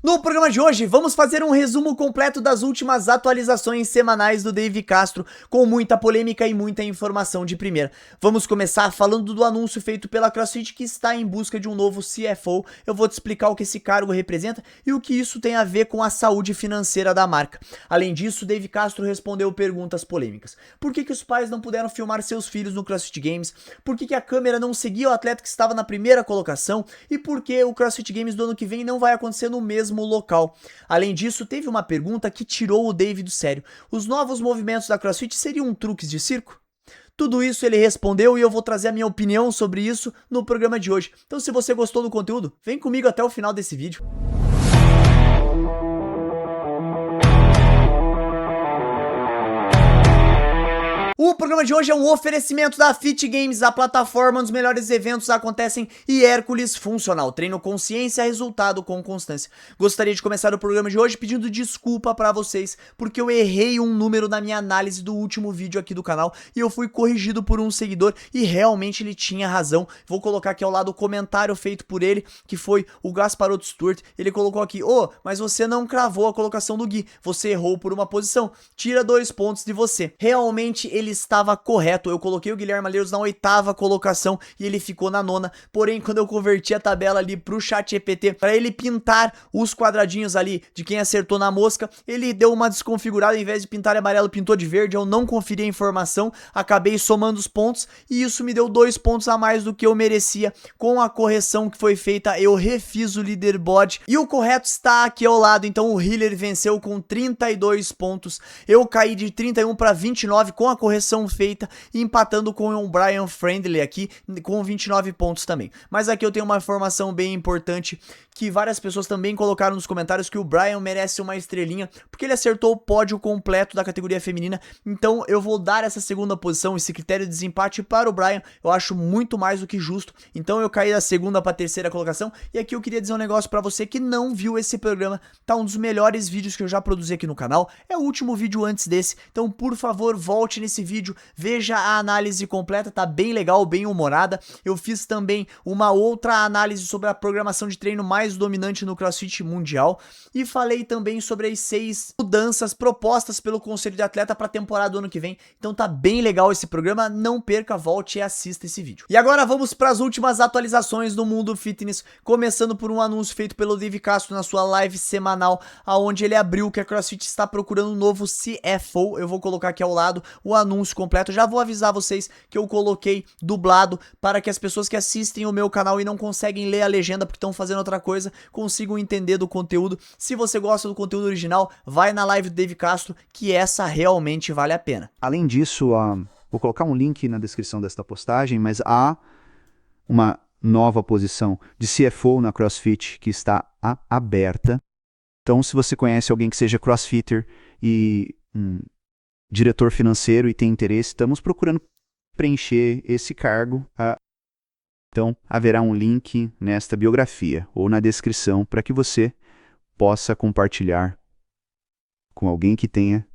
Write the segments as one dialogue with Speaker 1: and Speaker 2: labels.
Speaker 1: No programa de hoje, vamos fazer um resumo completo das últimas atualizações semanais do Dave Castro, com muita polêmica e muita informação de primeira. Vamos começar falando do anúncio feito pela CrossFit que está em busca de um novo CFO. Eu vou te explicar o que esse cargo representa e o que isso tem a ver com a saúde financeira da marca. Além disso, Dave Castro respondeu perguntas polêmicas. Por que os pais não puderam filmar seus filhos no CrossFit Games? Por que a câmera não seguia o atleta que estava na primeira colocação? E por que o CrossFit Games do ano que vem não vai acontecer no mesmo local? Além disso, teve uma pergunta que tirou o Dave do sério. Os novos movimentos da CrossFit seriam truques de circo? Tudo isso ele respondeu e eu vou trazer a minha opinião sobre isso no programa de hoje. Então, se você gostou do conteúdo, vem comigo até o final desse vídeo. O programa de hoje é um oferecimento da Fit Games, a plataforma onde os melhores eventos acontecem, e Hércules Funcional, treino consciência, resultado com constância. Gostaria de começar o programa de hoje pedindo desculpa pra vocês, porque eu errei um número na minha análise do último vídeo aqui do canal, e eu fui corrigido por um seguidor, e realmente ele tinha razão. Vou colocar aqui ao lado o comentário feito por ele, que foi o Gasparotto Stewart. Ele colocou aqui: mas você não cravou a colocação do Gui, você errou por uma posição, tira 2 pontos de você. Realmente ele estava correto, eu coloquei o Guilherme Malheiros na 8ª colocação e ele ficou na 9ª, porém quando eu converti a tabela ali pro ChatGPT para ele pintar os quadradinhos ali de quem acertou na mosca, ele deu uma desconfigurada, em vez de pintar em amarelo pintou de verde. Eu não conferi a informação, acabei somando os pontos e isso me deu 2 pontos a mais do que eu merecia. Com a correção que foi feita, eu refiz o leaderboard e o correto está aqui ao lado. Então o Hiller venceu com 32 pontos, eu caí de 31 para 29 com a correção feita, empatando com o Brian Friendly aqui com 29 pontos também. Mas aqui eu tenho uma informação bem importante, que várias pessoas também colocaram nos comentários, que o Brian merece uma estrelinha, porque ele acertou o pódio completo da categoria feminina. Então eu vou dar essa segunda posição, esse critério de desempate para o Brian. Eu acho muito mais do que justo. Então eu caí da 2ª para 3ª colocação. E aqui eu queria dizer um negócio para você que não viu esse programa, tá um dos melhores vídeos que eu já produzi aqui no canal, é o último vídeo antes desse. Então por favor, volte nesse vídeo, veja a análise completa, tá bem legal, bem humorada. Eu fiz também uma outra análise sobre a programação de treino mais dominante no CrossFit mundial e falei também sobre as 6 mudanças propostas pelo Conselho de Atleta para a temporada do ano que vem. Então tá bem legal esse programa, não perca, volte e assista esse vídeo. E agora vamos para as últimas atualizações do mundo fitness, começando por um anúncio feito pelo Dave Castro na sua live semanal, aonde ele abriu que a CrossFit está procurando um novo CFO. Eu vou colocar aqui ao lado o anúncio completo. Já vou avisar vocês que eu coloquei dublado para que as pessoas que assistem o meu canal e não conseguem ler a legenda porque estão fazendo outra coisa consigam entender do conteúdo. Se você gosta do conteúdo original, vai na live do Dave Castro, que essa realmente vale a pena.
Speaker 2: Além disso, vou colocar um link na descrição desta postagem, mas há uma nova posição de CFO na CrossFit que está aberta. Então, se você conhece alguém que seja crossfitter e diretor financeiro e tem interesse, estamos procurando preencher esse cargo. Então, haverá um link nesta biografia ou na descrição para que você possa compartilhar com alguém que tenha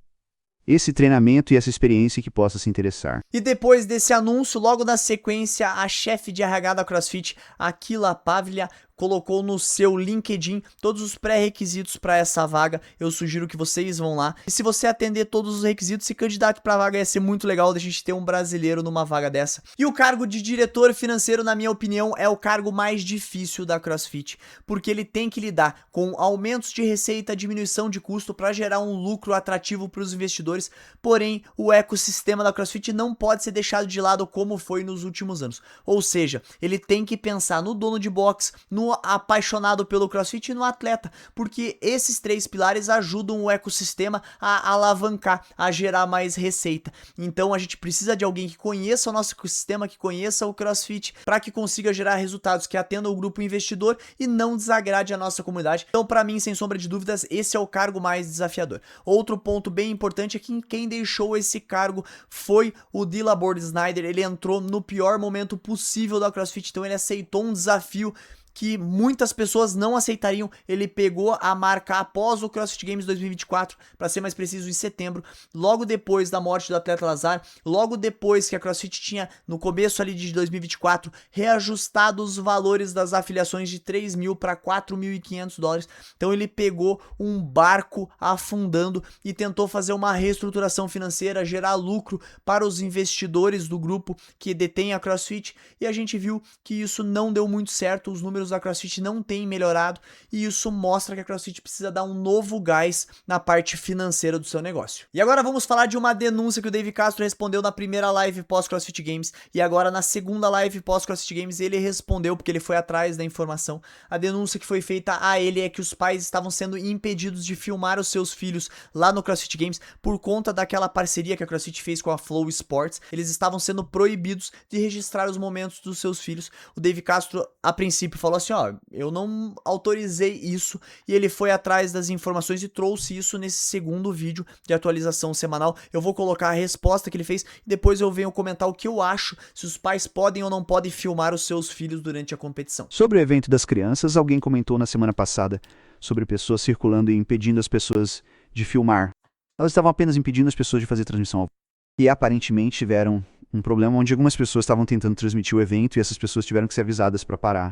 Speaker 2: esse treinamento e essa experiência que possa se interessar.
Speaker 1: E depois desse anúncio, logo na sequência, a chefe de RH da CrossFit, Aquila Pavlia, colocou no seu LinkedIn todos os pré-requisitos para essa vaga. Eu sugiro que vocês vão lá. E se você atender todos os requisitos, se candidate para a vaga, ia ser muito legal da gente ter um brasileiro numa vaga dessa. E o cargo de diretor financeiro, na minha opinião, é o cargo mais difícil da CrossFit, porque ele tem que lidar com aumentos de receita, diminuição de custo para gerar um lucro atrativo para os investidores. Porém, o ecossistema da CrossFit não pode ser deixado de lado como foi nos últimos anos. Ou seja, ele tem que pensar no dono de box, no apaixonado pelo CrossFit e no atleta, porque esses 3 pilares ajudam o ecossistema a alavancar, a gerar mais receita. Então a gente precisa de alguém que conheça o nosso ecossistema, que conheça o CrossFit, para que consiga gerar resultados que atendam o grupo investidor e não desagrade a nossa comunidade. Então, para mim, sem sombra de dúvidas, esse é o cargo mais desafiador. Outro ponto bem importante é que quem deixou esse cargo foi o Dillabord Snyder. Ele entrou no pior momento possível da CrossFit, então ele aceitou um desafio que muitas pessoas não aceitariam. Ele pegou a marca após o CrossFit Games 2024, para ser mais preciso, em setembro, logo depois da morte do atleta Lazar, logo depois que a CrossFit tinha, no começo ali de 2024, reajustado os valores das afiliações de 3 mil para 4.500 dólares. Então ele pegou um barco afundando e tentou fazer uma reestruturação financeira, gerar lucro para os investidores do grupo que detém a CrossFit, e a gente viu que isso não deu muito certo, os números da CrossFit não têm melhorado, e isso mostra que a CrossFit precisa dar um novo gás na parte financeira do seu negócio. E agora vamos falar de uma denúncia que o Dave Castro respondeu na primeira live pós-CrossFit Games, e agora na segunda live pós-CrossFit Games ele respondeu, porque ele foi atrás da informação. A denúncia que foi feita a ele é que os pais estavam sendo impedidos de filmar os seus filhos lá no CrossFit Games por conta daquela parceria que a CrossFit fez com a Flow Sports. Eles estavam sendo proibidos de registrar os momentos dos seus filhos. O Dave Castro, a princípio, falou assim, ó, eu não autorizei isso, e ele foi atrás das informações e trouxe isso nesse segundo vídeo de atualização semanal. Eu vou colocar a resposta que ele fez e depois eu venho comentar o que eu acho, se os pais podem ou não podem filmar os seus filhos durante a competição.
Speaker 2: Sobre o evento das crianças, alguém comentou na semana passada sobre pessoas circulando e impedindo as pessoas de filmar. Elas estavam apenas impedindo as pessoas de fazer transmissão ao vivo. E aparentemente tiveram um problema onde algumas pessoas estavam tentando transmitir o evento e essas pessoas tiveram que ser avisadas para parar.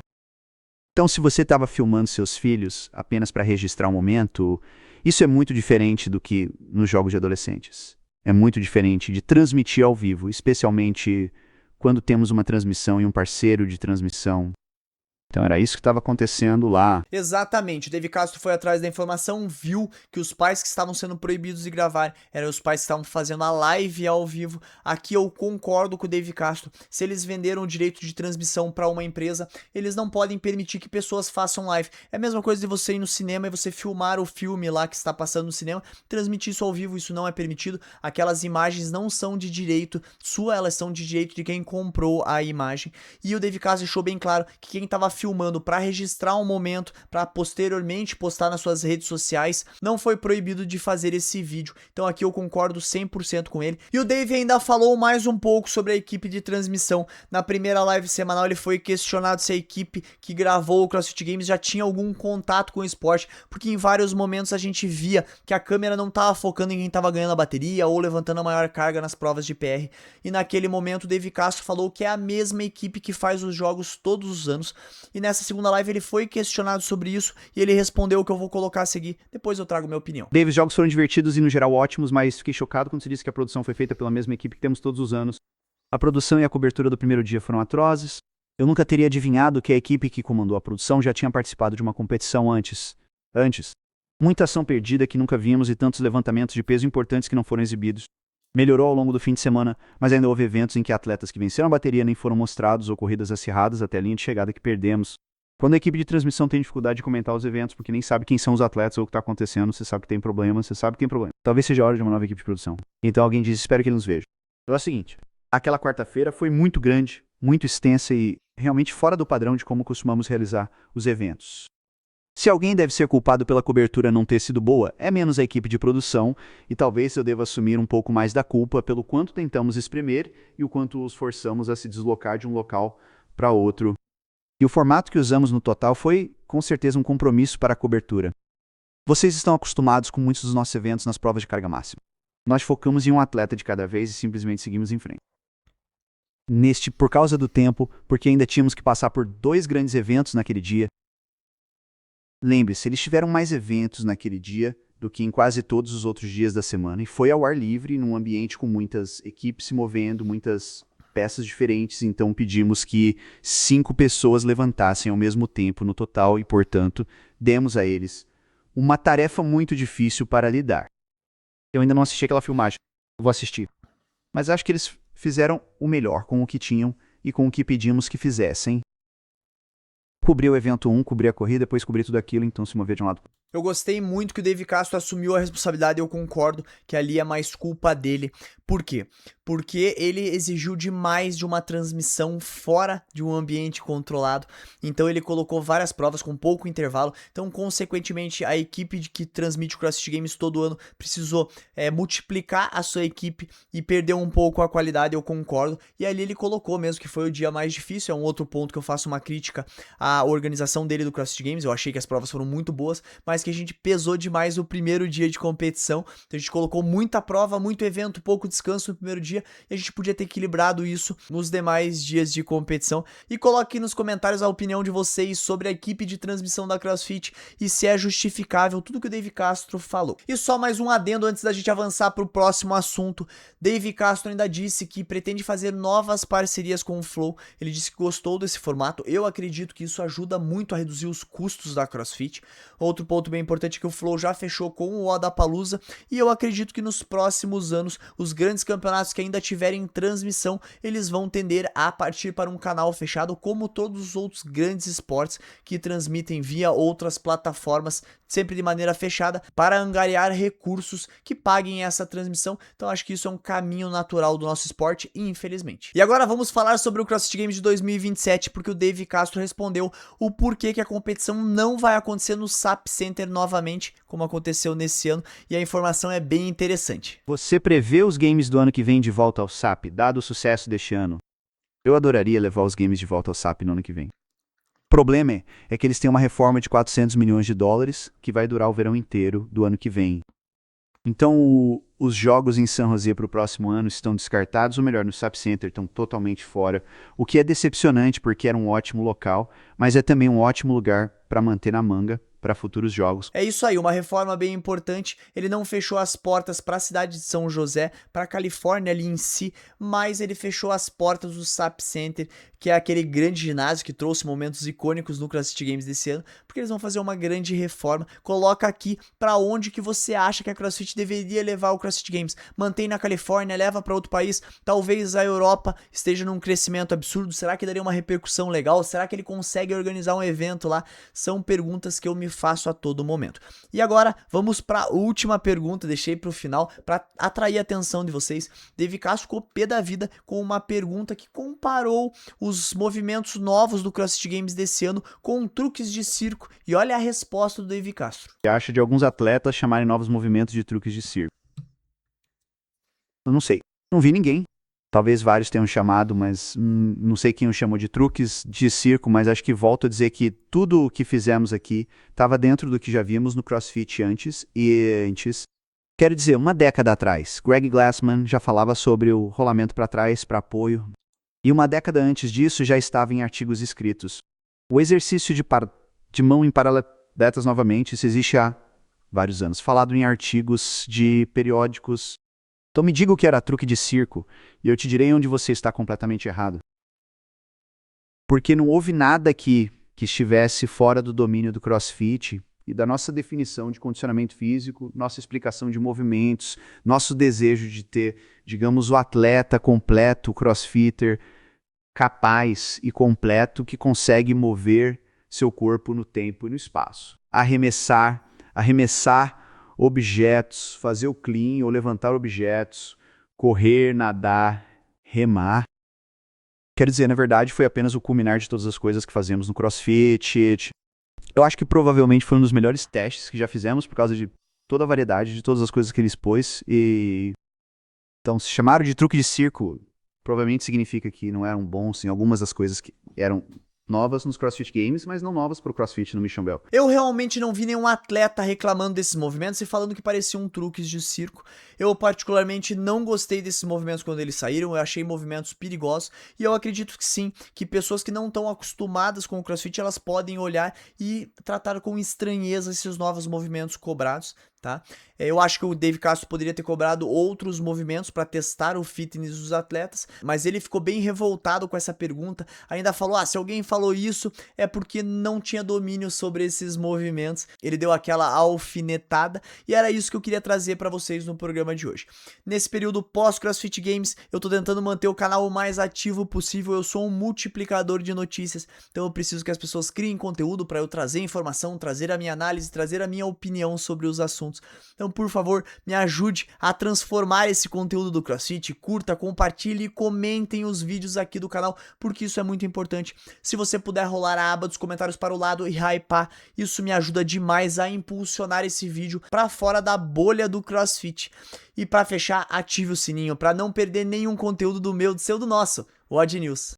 Speaker 2: Então, se você estava filmando seus filhos apenas para registrar o momento, isso é muito diferente do que nos jogos de adolescentes. É muito diferente de transmitir ao vivo, especialmente quando temos uma transmissão e um parceiro de transmissão. Então era isso que estava acontecendo lá.
Speaker 1: Exatamente, o Dave Castro foi atrás da informação, viu que os pais que estavam sendo proibidos de gravar eram os pais que estavam fazendo a live ao vivo. Aqui eu concordo com o Dave Castro, se eles venderam o direito de transmissão para uma empresa, eles não podem permitir que pessoas façam live. É a mesma coisa de você ir no cinema e você filmar o filme lá que está passando no cinema, transmitir isso ao vivo, isso não é permitido. Aquelas imagens não são de direito sua, elas são de direito de quem comprou a imagem. E o Dave Castro deixou bem claro que quem estava filmando para registrar um momento, para posteriormente postar nas suas redes sociais, não foi proibido de fazer esse vídeo. Então aqui eu concordo 100% com ele. E o Dave ainda falou mais um pouco sobre a equipe de transmissão. Na primeira live semanal ele foi questionado se a equipe que gravou o CrossFit Games já tinha algum contato com o esporte, porque em vários momentos a gente via que a câmera não estava focando em quem estava ganhando a bateria ou levantando a maior carga nas provas de PR. E naquele momento o Dave Castro falou que é a mesma equipe que faz os jogos todos os anos. E nessa segunda live ele foi questionado sobre isso e ele respondeu o que eu vou colocar a seguir. Depois eu trago minha opinião.
Speaker 2: Dave, os jogos foram divertidos e no geral ótimos, mas fiquei chocado quando você disse que a produção foi feita pela mesma equipe que temos todos os anos. A produção e a cobertura do primeiro dia foram atrozes. Eu nunca teria adivinhado que a equipe que comandou a produção já tinha participado de uma competição antes. Muita ação perdida que nunca vimos e tantos levantamentos de peso importantes que não foram exibidos. Melhorou ao longo do fim de semana, mas ainda houve eventos em que atletas que venceram a bateria nem foram mostrados ou corridas acirradas até a linha de chegada que perdemos. Quando a equipe de transmissão tem dificuldade de comentar os eventos porque nem sabe quem são os atletas ou o que está acontecendo, você sabe que tem problema, você sabe que tem problema. Talvez seja a hora de uma nova equipe de produção. Então alguém diz, espero que ele nos veja. Então é o seguinte, aquela quarta-feira foi muito grande, muito extensa e realmente fora do padrão de como costumamos realizar os eventos. Se alguém deve ser culpado pela cobertura não ter sido boa, é menos a equipe de produção, e talvez eu deva assumir um pouco mais da culpa pelo quanto tentamos espremer e o quanto os forçamos a se deslocar de um local para outro. E o formato que usamos no total foi, com certeza, um compromisso para a cobertura. Vocês estão acostumados com muitos dos nossos eventos nas provas de carga máxima. Nós focamos em um atleta de cada vez e simplesmente seguimos em frente. Por causa do tempo, porque ainda tínhamos que passar por 2 grandes eventos naquele dia. Lembre-se, eles tiveram mais eventos naquele dia do que em quase todos os outros dias da semana, e foi ao ar livre, num ambiente com muitas equipes se movendo, muitas peças diferentes, então pedimos que 5 pessoas levantassem ao mesmo tempo no total e, portanto, demos a eles uma tarefa muito difícil para lidar. Eu ainda não assisti aquela filmagem, eu vou assistir. Mas acho que eles fizeram o melhor com o que tinham e com o que pedimos que fizessem. Cobrir o evento 1, cobrir a corrida, depois cobrir tudo aquilo, então se mover de um lado.
Speaker 1: Eu gostei muito que o Dave Castro assumiu a responsabilidade e eu concordo que ali é mais culpa dele. Por quê? Porque ele exigiu demais de uma transmissão fora de um ambiente controlado. Então ele colocou várias provas com pouco intervalo. Então, consequentemente, a equipe que transmite o CrossFit Games todo ano precisou multiplicar a sua equipe e perdeu um pouco a qualidade, eu concordo. E ali ele colocou mesmo que foi o dia mais difícil. É um outro ponto que eu faço uma crítica à organização dele do CrossFit Games. Eu achei que as provas foram muito boas, mas que a gente pesou demais o primeiro dia de competição. Então a gente colocou muita prova, muito evento, pouco descanso no primeiro dia, e a gente podia ter equilibrado isso nos demais dias de competição. E coloque aqui nos comentários a opinião de vocês sobre a equipe de transmissão da CrossFit e se é justificável tudo que o Dave Castro falou. E só mais um adendo antes da gente avançar para o próximo assunto. Dave Castro ainda disse que pretende fazer novas parcerias com o Flow. Ele disse que gostou desse formato. Eu acredito que isso ajuda muito a reduzir os custos da CrossFit. Outro ponto bem importante é que o Flow já fechou com o Wodapalooza e eu acredito que nos próximos anos os grandes campeonatos que ainda tiverem transmissão, eles vão tender a partir para um canal fechado, como todos os outros grandes esportes que transmitem via outras plataformas, sempre de maneira fechada, para angariar recursos que paguem essa transmissão. Então acho que isso é um caminho natural do nosso esporte, infelizmente. E agora vamos falar sobre o CrossFit Games de 2027, porque o Dave Castro respondeu o porquê que a competição não vai acontecer no SAP Center novamente, como aconteceu nesse ano, e a informação é bem interessante.
Speaker 2: Você prevê os games do ano que vem de volta ao SAP, dado o sucesso deste ano? Eu adoraria levar os games de volta ao SAP no ano que vem. O problema é que eles têm uma reforma de 400 milhões de dólares que vai durar o verão inteiro do ano que vem. Então, os jogos em San José para o próximo ano estão descartados, ou melhor, no SAP Center estão totalmente fora, o que é decepcionante porque era um ótimo local, mas é também um ótimo lugar para manter na manga para futuros jogos.
Speaker 1: É isso aí, uma reforma bem importante. Ele não fechou as portas para a cidade de São José, para a Califórnia ali em si, mas ele fechou as portas do SAP Center, que é aquele grande ginásio que trouxe momentos icônicos no CrossFit Games desse ano, porque eles vão fazer uma grande reforma. Coloca aqui para onde que você acha que a CrossFit deveria levar o CrossFit Games. Mantém na Califórnia, leva para outro país, talvez a Europa esteja num crescimento absurdo. Será que daria uma repercussão legal? Será que ele consegue organizar um evento lá? São perguntas que eu me faço a todo momento. E agora vamos para a última pergunta, deixei para o final para atrair a atenção de vocês. Dave Castro ficou pé da vida com uma pergunta que comparou os movimentos novos do CrossFit Games desse ano com truques de circo, e olha a resposta do Dave Castro.
Speaker 2: Você acha de alguns atletas chamarem novos movimentos de truques de circo? Eu não sei, não vi ninguém. Talvez vários tenham chamado, mas não sei quem o chamou de truques de circo, mas acho que volto a dizer que tudo o que fizemos aqui estava dentro do que já vimos no CrossFit antes. Quero dizer, uma década atrás, Greg Glassman já falava sobre o rolamento para trás para apoio, e uma década antes disso já estava em artigos escritos. O exercício de mão em paralelas novamente, isso existe há vários anos, falado em artigos de periódicos. Então me diga o que era truque de circo, e eu te direi onde você está completamente errado. Porque não houve nada que estivesse fora do domínio do CrossFit e da nossa definição de condicionamento físico, nossa explicação de movimentos, nosso desejo de ter, digamos, o atleta completo, o crossfitter, capaz e completo que consegue mover seu corpo no tempo e no espaço. Arremessar objetos, fazer o clean ou levantar objetos, correr, nadar, remar. Quero dizer, na verdade, foi apenas o culminar de todas as coisas que fazemos no CrossFit. Eu acho que provavelmente foi um dos melhores testes que já fizemos por causa de toda a variedade de todas as coisas que ele expôs. Então, se chamaram de truque de circo, provavelmente significa que não eram bons em algumas das coisas que eram novas nos CrossFit Games, mas não novas para o CrossFit no Mission Bell.
Speaker 1: Eu realmente não vi nenhum atleta reclamando desses movimentos e falando que pareciam truques de circo. Eu particularmente não gostei desses movimentos quando eles saíram, eu achei movimentos perigosos e eu acredito que sim, que pessoas que não estão acostumadas com o CrossFit, elas podem olhar e tratar com estranheza esses novos movimentos cobrados, tá? Eu acho que o Dave Castro poderia ter cobrado outros movimentos para testar o fitness dos atletas, mas ele ficou bem revoltado com essa pergunta, ainda falou, se alguém falou falou isso é porque não tinha domínio sobre esses movimentos. Ele deu aquela alfinetada e era isso que eu queria trazer pra vocês no programa de hoje. Nesse período pós-CrossFit Games, eu tô tentando manter o canal o mais ativo possível. Eu sou um multiplicador de notícias, então eu preciso que as pessoas criem conteúdo pra eu trazer informação, trazer a minha análise, trazer a minha opinião sobre os assuntos. Então, por favor, me ajude a transformar esse conteúdo do CrossFit. Curta, compartilhe e comentem os vídeos aqui do canal, porque isso é muito importante. Se você puder rolar a aba dos comentários para o lado e hypar, isso me ajuda demais a impulsionar esse vídeo para fora da bolha do CrossFit. E para fechar, ative o sininho para não perder nenhum conteúdo do meu, do seu, do nosso Odd News.